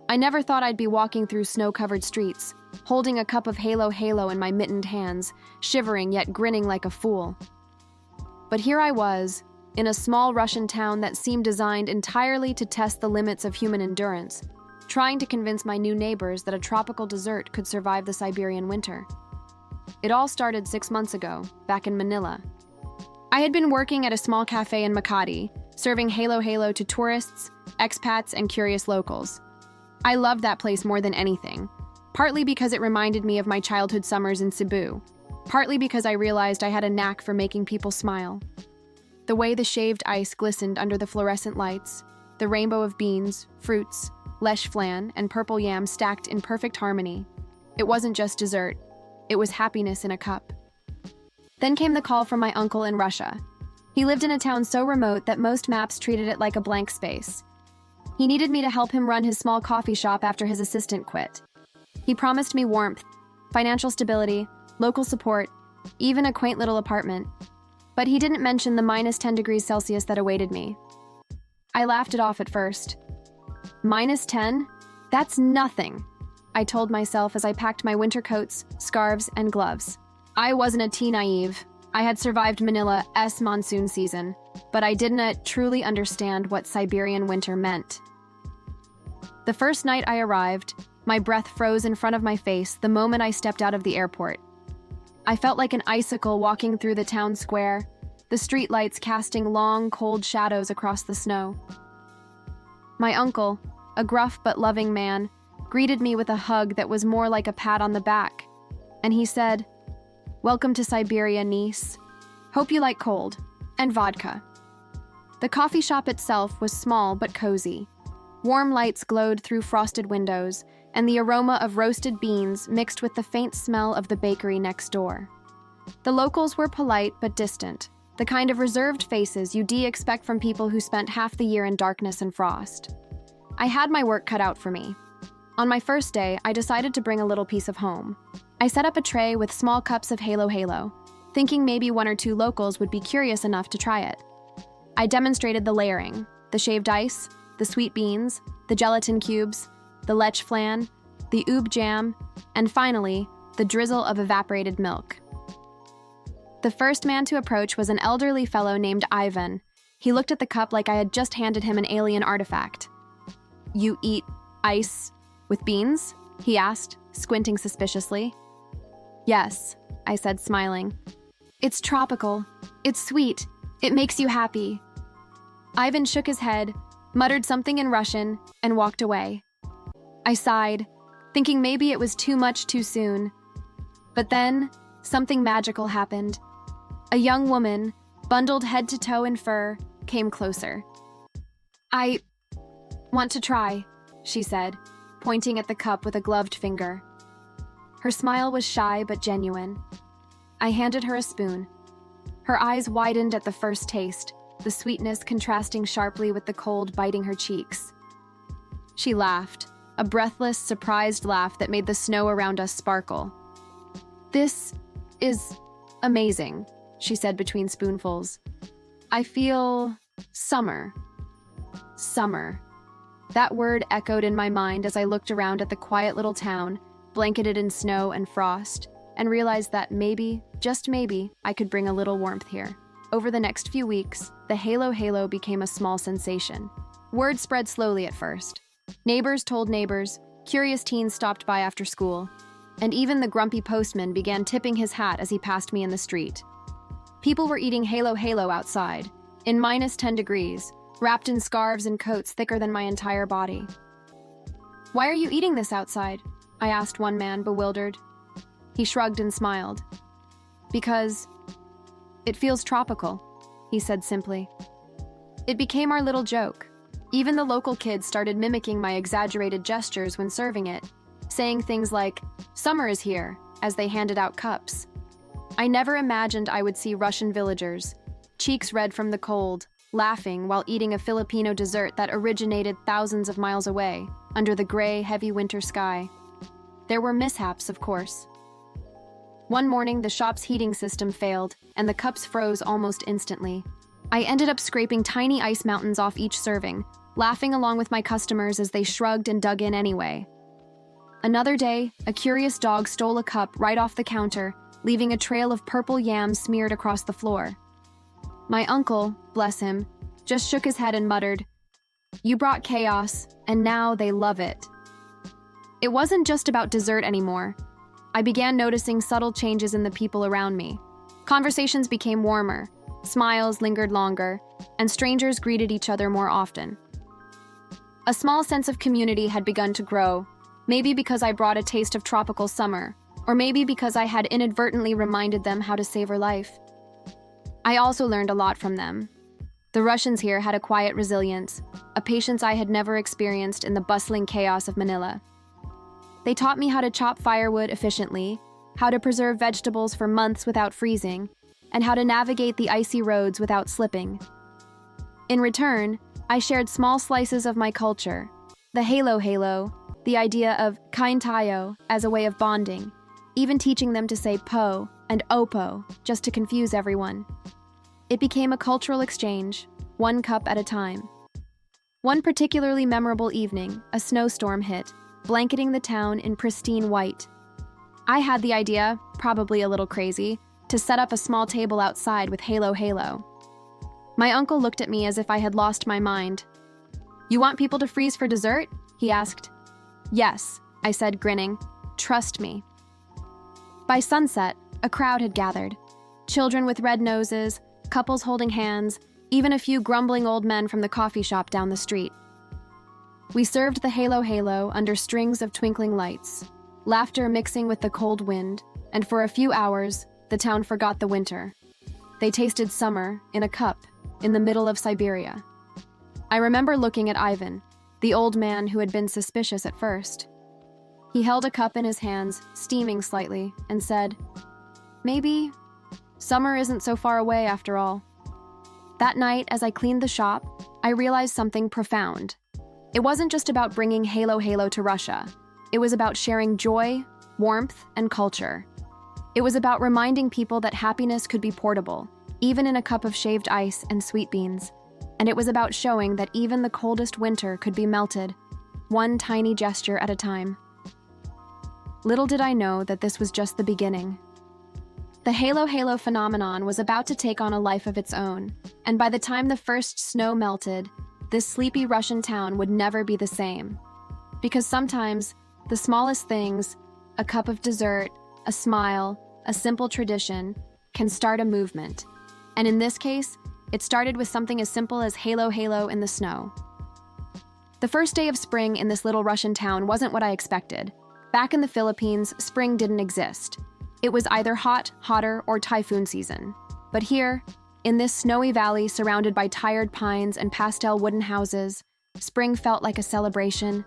I never thought I'd be walking through snow-covered streets, holding a cup of Halo Halo in my mittened hands, shivering yet grinning like a fool. But here I was, in a small Russian town that seemed designed entirely to test the limits of human endurance, trying to convince my new neighbors that a tropical dessert could survive the Siberian winter. It all started 6 months ago, back in Manila. I had been working at a small cafe in Makati, serving Halo Halo to tourists, expats, and curious locals. I loved that place more than anything, partly because it reminded me of my childhood summers in Cebu, partly because I realized I had a knack for making people smile. The way the shaved ice glistened under the fluorescent lights, the rainbow of beans, fruits, leche flan, and purple yam stacked in perfect harmony. It wasn't just dessert, it was happiness in a cup. Then came the call from my uncle in Russia. He lived in a town so remote that most maps treated it like a blank space. He needed me to help him run his small coffee shop after his assistant quit. He promised me warmth, financial stability, local support, even a quaint little apartment. But he didn't mention the minus 10 degrees Celsius that awaited me. I laughed it off at first. Minus 10? That's nothing, I told myself as I packed my winter coats, scarves, and gloves. I wasn't a tea naive. I had survived Manila's monsoon season, but I didn't truly understand what Siberian winter meant. The first night I arrived, my breath froze in front of my face the moment I stepped out of the airport. I felt like an icicle walking through the town square, the streetlights casting long, cold shadows across the snow. My uncle, a gruff but loving man, greeted me with a hug that was more like a pat on the back, and he said, "Welcome to Siberia, niece. Hope you like cold, and vodka." The coffee shop itself was small but cozy. Warm lights glowed through frosted windows, and the aroma of roasted beans mixed with the faint smell of the bakery next door. The locals were polite but distant, the kind of reserved faces you'd expect from people who spent half the year in darkness and frost. I had my work cut out for me. On my first day, I decided to bring a little piece of home. I set up a tray with small cups of Halo Halo, thinking maybe 1 or 2 locals would be curious enough to try it. I demonstrated the layering, the shaved ice, the sweet beans, the gelatin cubes, the leche flan, the oob jam, and finally, the drizzle of evaporated milk. The first man to approach was an elderly fellow named Ivan. He looked at the cup like I had just handed him an alien artifact. "You eat ice with beans?" he asked, squinting suspiciously. "Yes," I said, smiling. "It's tropical. It's sweet. It makes you happy." Ivan shook his head, muttered something in Russian, and walked away. I sighed, thinking maybe it was too much too soon. But then, something magical happened. A young woman, bundled head to toe in fur, came closer. "I want to try," she said, pointing at the cup with a gloved finger. Her smile was shy but genuine. I handed her a spoon. Her eyes widened at the first taste, the sweetness contrasting sharply with the cold biting her cheeks. She laughed, a breathless, surprised laugh that made the snow around us sparkle. "This is amazing," she said between spoonfuls. "I feel summer." Summer. That word echoed in my mind as I looked around at the quiet little town, blanketed in snow and frost, and realized that maybe, just maybe, I could bring a little warmth here. Over the next few weeks, the Halo Halo became a small sensation. Word spread slowly at first. Neighbors told neighbors, curious teens stopped by after school, and even the grumpy postman began tipping his hat as he passed me in the street. People were eating Halo Halo outside, in minus 10 degrees, wrapped in scarves and coats thicker than my entire body. "Why are you eating this outside?" I asked one man, bewildered. He shrugged and smiled. "Because it feels tropical," he said simply. It became our little joke. Even the local kids started mimicking my exaggerated gestures when serving it, saying things like, "Summer is here," as they handed out cups. I never imagined I would see Russian villagers, cheeks red from the cold, laughing while eating a Filipino dessert that originated thousands of miles away, under the gray, heavy winter sky. There were mishaps, of course. One morning, the shop's heating system failed, and the cups froze almost instantly. I ended up scraping tiny ice mountains off each serving, laughing along with my customers as they shrugged and dug in anyway. Another day, a curious dog stole a cup right off the counter, leaving a trail of purple yams smeared across the floor. My uncle, bless him, just shook his head and muttered, "You brought chaos, and now they love it." It wasn't just about dessert anymore. I began noticing subtle changes in the people around me. Conversations became warmer, smiles lingered longer, and strangers greeted each other more often. A small sense of community had begun to grow, maybe because I brought a taste of tropical summer, or maybe because I had inadvertently reminded them how to savor life. I also learned a lot from them. The Russians here had a quiet resilience, a patience I had never experienced in the bustling chaos of Manila. They taught me how to chop firewood efficiently, how to preserve vegetables for months without freezing, and how to navigate the icy roads without slipping. In return, I shared small slices of my culture, the halo, the idea of kain tayo as a way of bonding, even teaching them to say po and opo just to confuse everyone. It became a cultural exchange, one cup at a time. One particularly memorable evening, a snowstorm hit, blanketing the town in pristine white. I had the idea, probably a little crazy, to set up a small table outside with halo. My uncle looked at me as if I had lost my mind. "You want people to freeze for dessert?" he asked. "Yes," I said, grinning. "Trust me." By sunset, a crowd had gathered. Children with red noses, couples holding hands, even a few grumbling old men from the coffee shop down the street. We served the halo under strings of twinkling lights, laughter mixing with the cold wind, and for a few hours, the town forgot the winter. They tasted summer in a cup in the middle of Siberia. I remember looking at Ivan, the old man who had been suspicious at first. He held a cup in his hands, steaming slightly, and said, "Maybe summer isn't so far away after all." That night, as I cleaned the shop, I realized something profound. It wasn't just about bringing halo to Russia. It was about sharing joy, warmth, and culture. It was about reminding people that happiness could be portable, even in a cup of shaved ice and sweet beans. And it was about showing that even the coldest winter could be melted, one tiny gesture at a time. Little did I know that this was just the beginning. The halo phenomenon was about to take on a life of its own, and by the time the first snow melted, this sleepy Russian town would never be the same. Because sometimes, the smallest things, a cup of dessert, a smile, a simple tradition, can start a movement. And in this case, it started with something as simple as halo in the snow. The first day of spring in this little Russian town wasn't what I expected. Back in the Philippines, spring didn't exist. It was either hot, hotter, or typhoon season. But here, in this snowy valley surrounded by tired pines and pastel wooden houses, spring felt like a celebration.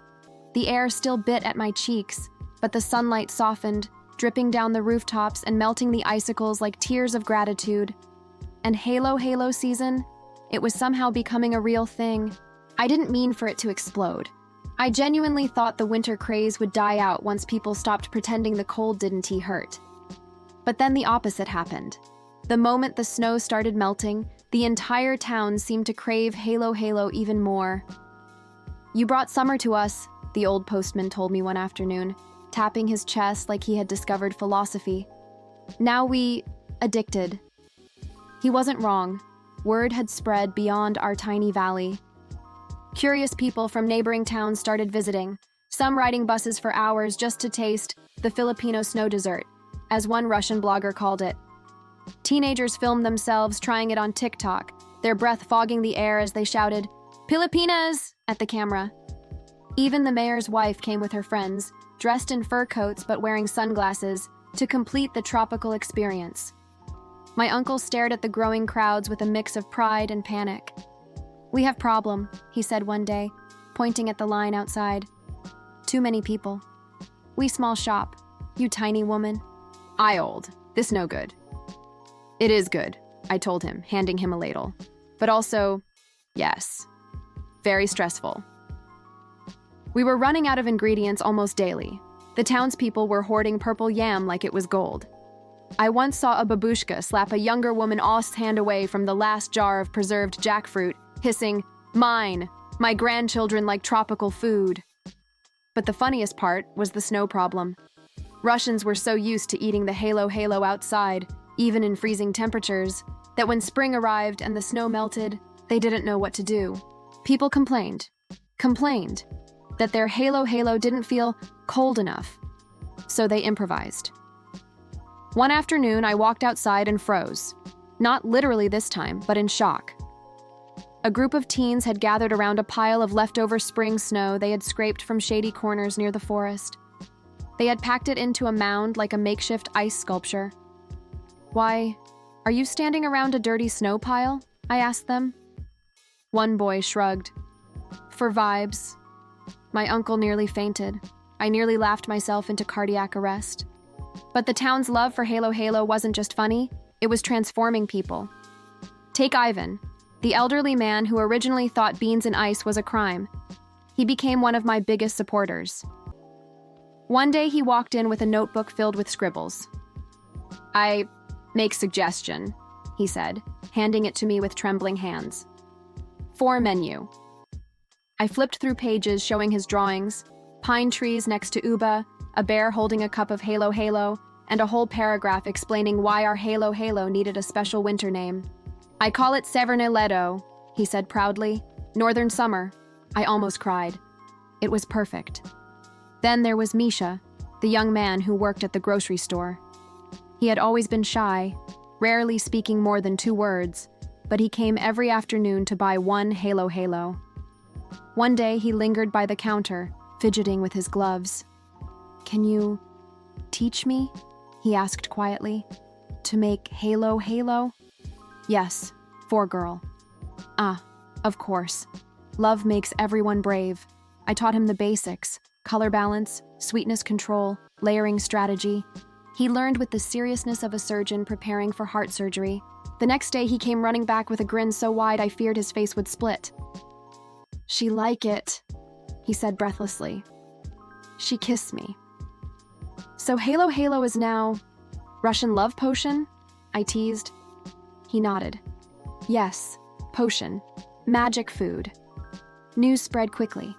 The air still bit at my cheeks, but the sunlight softened, dripping down the rooftops and melting the icicles like tears of gratitude. And halo season, it was somehow becoming a real thing. I didn't mean for it to explode. I genuinely thought the winter craze would die out once people stopped pretending the cold didn't hurt. But then the opposite happened. The moment the snow started melting, the entire town seemed to crave halo even more. "You brought summer to us," the old postman told me one afternoon, tapping his chest like he had discovered philosophy. "Now we addicted." He wasn't wrong. Word had spread beyond our tiny valley. Curious people from neighboring towns started visiting, some riding buses for hours just to taste the Filipino snow dessert, as one Russian blogger called it. Teenagers filmed themselves trying it on TikTok, their breath fogging the air as they shouted, "Filipinas!" at the camera. Even the mayor's wife came with her friends, dressed in fur coats but wearing sunglasses, to complete the tropical experience. My uncle stared at the growing crowds with a mix of pride and panic. "We have problem," he said one day, pointing at the line outside. "Too many people. We small shop. You tiny woman." "I old. This no good." "It is good," I told him, handing him a ladle. "But also, yes, very stressful." We were running out of ingredients almost daily. The townspeople were hoarding purple yam like it was gold. I once saw a babushka slap a younger woman's hand away from the last jar of preserved jackfruit, hissing, "Mine, My grandchildren like tropical food. But the funniest part was the snow problem. Russians were so used to eating the halo outside, even in freezing temperatures, that when spring arrived and the snow melted, they didn't know what to do. People complained that their halo didn't feel cold enough, so they improvised. One afternoon, I walked outside and froze. Not literally this time, but in shock. A group of teens had gathered around a pile of leftover spring snow they had scraped from shady corners near the forest. They had packed it into a mound like a makeshift ice sculpture. "Why, are you standing around a dirty snow pile?" I asked them. One boy shrugged. "For vibes." My uncle nearly fainted. I nearly laughed myself into cardiac arrest. But the town's love for halo wasn't just funny, it was transforming people. Take Ivan, the elderly man who originally thought beans and ice was a crime. He became one of my biggest supporters. One day he walked in with a notebook filled with scribbles. "I make suggestion," he said, handing it to me with trembling hands. "For menu." I flipped through pages showing his drawings, pine trees next to Uba, a bear holding a cup of halo, and a whole paragraph explaining why our halo needed a special winter name. "I call it Severne Leto," he said proudly. "Northern summer." I almost cried. It was perfect. Then there was Misha, the young man who worked at the grocery store. He had always been shy, rarely speaking more than 2 words, but he came every afternoon to buy one halo. One day he lingered by the counter, fidgeting with his gloves. "Can you teach me?" he asked quietly. "To make halo?" "Yes, for girl." "Ah, of course. Love makes everyone brave." I taught him the basics: color balance, sweetness control, layering strategy. He learned with the seriousness of a surgeon preparing for heart surgery. The next day he came running back with a grin so wide I feared his face would split. "She like it," he said breathlessly. "She kissed me." "So halo is now Russian love potion?" I teased. He nodded. "Yes, potion. Magic food." News spread quickly.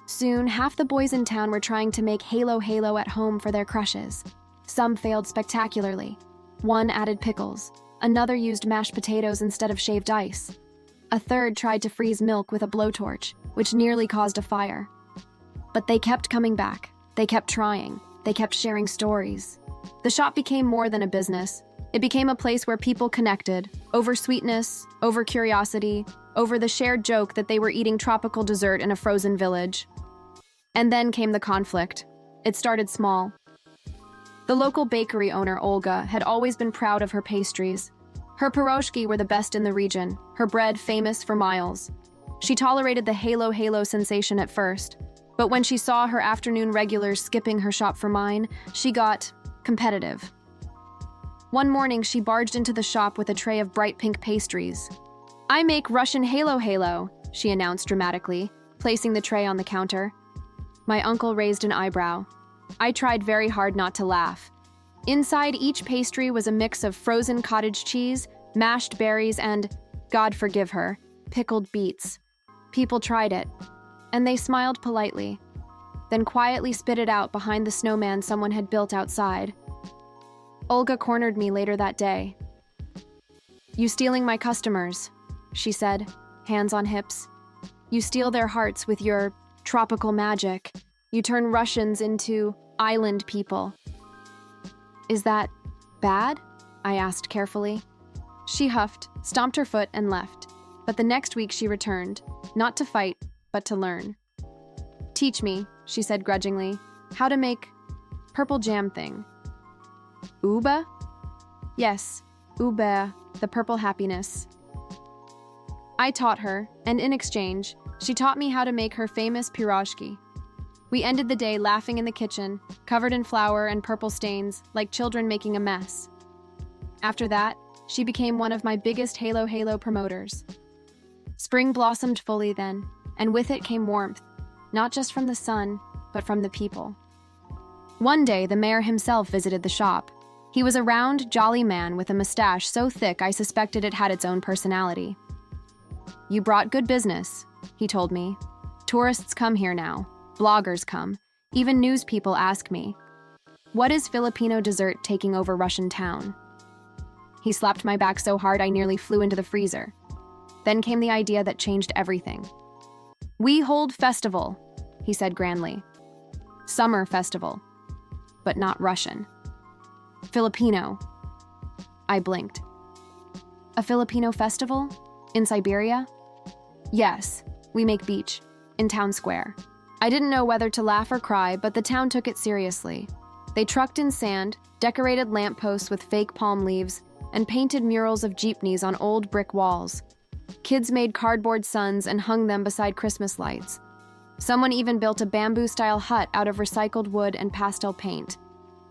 Soon, half the boys in town were trying to make halo at home for their crushes. Some failed spectacularly. One added pickles. Another used mashed potatoes instead of shaved ice. A third tried to freeze milk with a blowtorch, which nearly caused a fire. But they kept coming back. They kept trying. They kept sharing stories. The shop became more than a business. It became a place where people connected, over sweetness, over curiosity, over the shared joke that they were eating tropical dessert in a frozen village. And then came the conflict. It started small. The local bakery owner, Olga, had always been proud of her pastries. Her piroshki were the best in the region, her bread famous for miles. She tolerated the halo sensation at first, but when she saw her afternoon regulars skipping her shop for mine, she got competitive. One morning, she barged into the shop with a tray of bright pink pastries. "I make Russian halo," she announced dramatically, placing the tray on the counter. My uncle raised an eyebrow. I tried very hard not to laugh. Inside each pastry was a mix of frozen cottage cheese, mashed berries, and, God forgive her, pickled beets. People tried it, and they smiled politely, then quietly spit it out behind the snowman someone had built outside. Olga cornered me later that day. "You stealing my customers," she said, hands on hips. "You steal their hearts with your tropical magic. You turn Russians into island people." "Is that bad?" I asked carefully. She huffed, stomped her foot, and left. But the next week she returned, not to fight, but to learn. "Teach me," she said grudgingly, "how to make purple jam thing." "Uba?" "Yes, Uba, the purple happiness." I taught her, and in exchange, she taught me how to make her famous piroshki. We ended the day laughing in the kitchen, covered in flour and purple stains, like children making a mess. After that, she became one of my biggest halo promoters. Spring blossomed fully then, and with it came warmth, not just from the sun, but from the people. One day, the mayor himself visited the shop. He was a round, jolly man with a mustache so thick I suspected it had its own personality. "You brought good business," he told me. Tourists come here now. Bloggers come. Even news people ask me, what is Filipino dessert taking over Russian town? He slapped my back so hard I nearly flew into the freezer. Then came the idea that changed everything. We hold festival, he said grandly. Summer festival, but not Russian. Filipino. I blinked. A Filipino festival? In Siberia? Yes, we make beach, in town square. I didn't know whether to laugh or cry, but the town took it seriously. They trucked in sand, decorated lampposts with fake palm leaves, and painted murals of jeepneys on old brick walls. Kids made cardboard suns and hung them beside Christmas lights. Someone even built a bamboo-style hut out of recycled wood and pastel paint.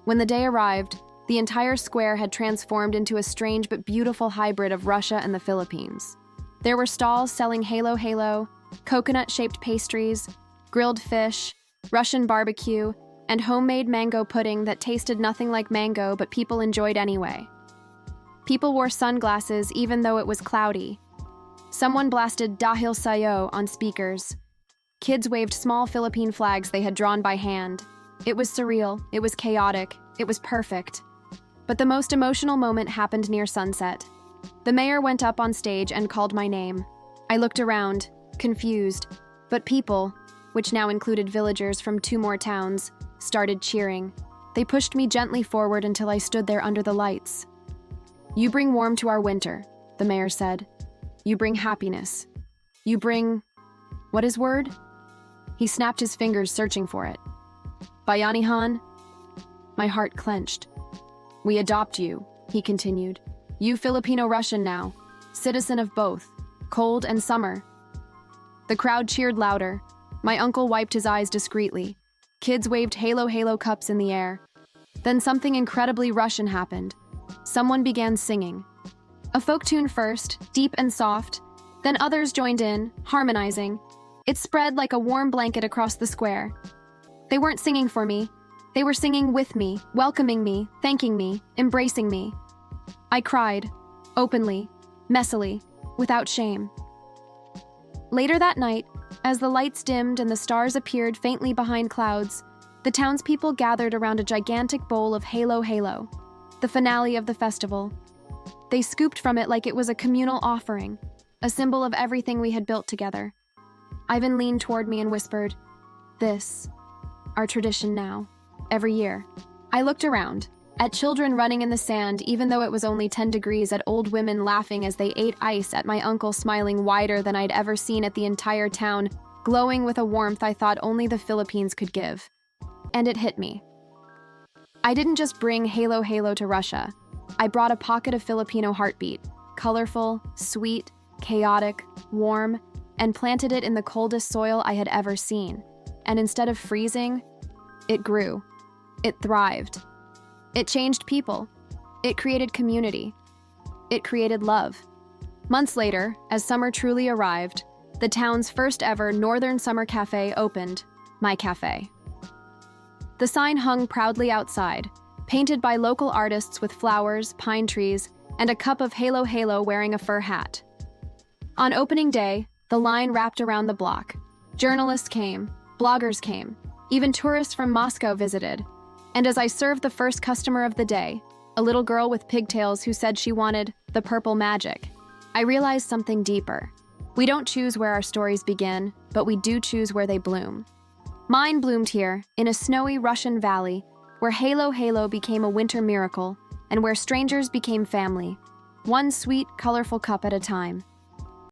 When the day arrived, the entire square had transformed into a strange but beautiful hybrid of Russia and the Philippines. There were stalls selling halo, coconut-shaped pastries, grilled fish, Russian barbecue, and homemade mango pudding that tasted nothing like mango, but people enjoyed anyway. People wore sunglasses even though it was cloudy. Someone blasted Dahil Sayo on speakers. Kids waved small Philippine flags they had drawn by hand. It was surreal, it was chaotic, it was perfect. But the most emotional moment happened near sunset. The mayor went up on stage and called my name. I looked around, confused, but people, which now included villagers from 2 more towns, started cheering. They pushed me gently forward until I stood there under the lights. You bring warm to our winter, the mayor said. You bring happiness. You bring... what is word? He snapped his fingers searching for it. Bayanihan? My heart clenched. We adopt you, he continued. You Filipino-Russian now, citizen of both, cold and summer. The crowd cheered louder. My uncle wiped his eyes discreetly. Kids waved halo cups in the air. Then something incredibly Russian happened. Someone began singing. A folk tune first, deep and soft, then others joined in, harmonizing. It spread like a warm blanket across the square. They weren't singing for me. They were singing with me, welcoming me, thanking me, embracing me. I cried, openly, messily, without shame. Later that night, as the lights dimmed and the stars appeared faintly behind clouds, the townspeople gathered around a gigantic bowl of halo, the finale of the festival. They scooped from it like it was a communal offering, a symbol of everything we had built together. Ivan leaned toward me and whispered, "This, our tradition now, every year." I looked around, at children running in the sand even though it was only 10 degrees, at old women laughing as they ate ice, at my uncle smiling wider than I'd ever seen, at the entire town glowing with a warmth I thought only the Philippines could give. And it hit me. I didn't just bring halo to Russia. I brought a pocket of Filipino heartbeat, colorful, sweet, chaotic, warm, and planted it in the coldest soil I had ever seen. And instead of freezing, it grew. It thrived. It changed people. It created community. It created love. Months later, as summer truly arrived, the town's first ever Northern Summer Cafe opened, my cafe. The sign hung proudly outside, painted by local artists with flowers, pine trees, and a cup of halo wearing a fur hat. On opening day, the line wrapped around the block. Journalists came, bloggers came, even tourists from Moscow visited. And as I served the first customer of the day, a little girl with pigtails who said she wanted the purple magic, I realized something deeper. We don't choose where our stories begin, but we do choose where they bloom. Mine bloomed here, in a snowy Russian valley, where halo became a winter miracle, and where strangers became family, one sweet, colorful cup at a time.